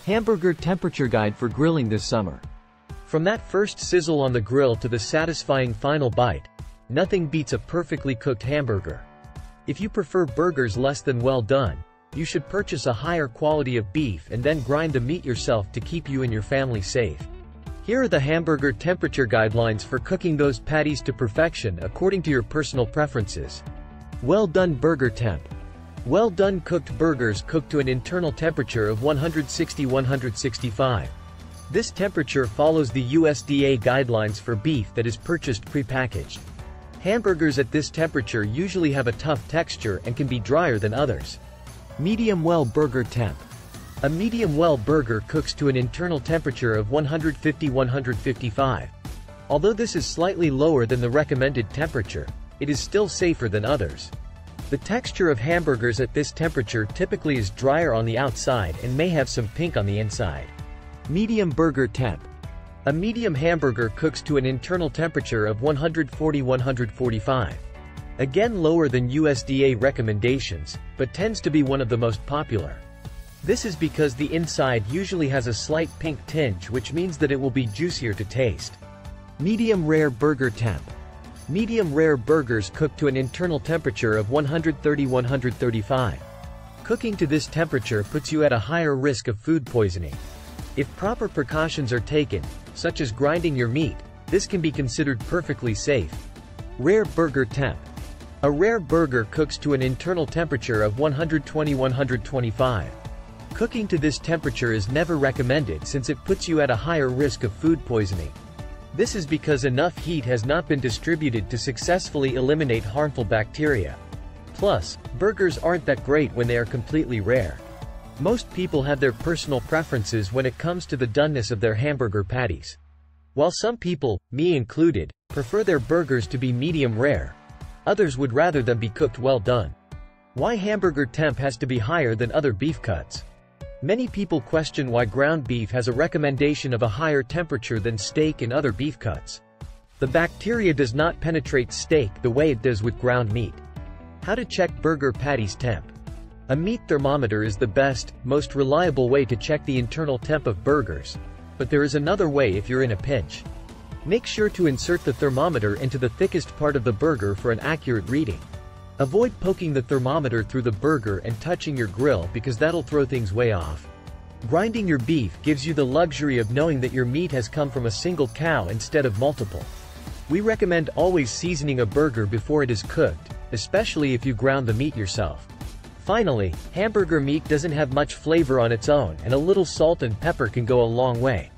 Hamburger temperature guide for grilling this summer. From that first sizzle on the grill to the satisfying final bite, nothing beats a perfectly cooked hamburger. If you prefer burgers less than well done, you should purchase a higher quality of beef and then grind the meat yourself to keep you and your family safe. Here are the hamburger temperature guidelines for cooking those patties to perfection according to your personal preferences. Well done burger temp. Well done cooked burgers cooked to an internal temperature of 160–165. This temperature follows the USDA guidelines for beef that is purchased prepackaged. Hamburgers at this temperature usually have a tough texture and can be drier than others. Medium well burger temp. A medium well burger cooks to an internal temperature of 150–155. Although this is slightly lower than the recommended temperature, it is still safer than others. The texture of hamburgers at this temperature typically is drier on the outside and may have some pink on the inside. Medium burger temp. A medium hamburger cooks to an internal temperature of 140–145. Again lower than USDA recommendations, but tends to be one of the most popular. This is because the inside usually has a slight pink tinge, which means that it will be juicier to taste. Medium rare burger temp. Medium rare burgers cook to an internal temperature of 130–135. Cooking to this temperature puts you at a higher risk of food poisoning. If proper precautions are taken, such as grinding your meat, this can be considered perfectly safe. Rare burger temp. A rare burger cooks to an internal temperature of 120–125. Cooking to this temperature is never recommended since it puts you at a higher risk of food poisoning. This is because enough heat has not been distributed to successfully eliminate harmful bacteria. Plus, burgers aren't that great when they are completely rare. Most people have their personal preferences when it comes to the doneness of their hamburger patties. While some people, me included, prefer their burgers to be medium rare, others would rather them be cooked well done. Why hamburger temp has to be higher than other beef cuts? Many people question why ground beef has a recommendation of a higher temperature than steak and other beef cuts. The bacteria does not penetrate steak the way it does with ground meat. How to check burger patties temp. A meat thermometer is the best, most reliable way to check the internal temp of burgers, but there is another way if you're in a pinch. Make sure to insert the thermometer into the thickest part of the burger for an accurate reading. Avoid poking the thermometer through the burger and touching your grill because that'll throw things way off. Grinding your beef gives you the luxury of knowing that your meat has come from a single cow instead of multiple. We recommend always seasoning a burger before it is cooked, especially if you ground the meat yourself. Finally, hamburger meat doesn't have much flavor on its own, and a little salt and pepper can go a long way.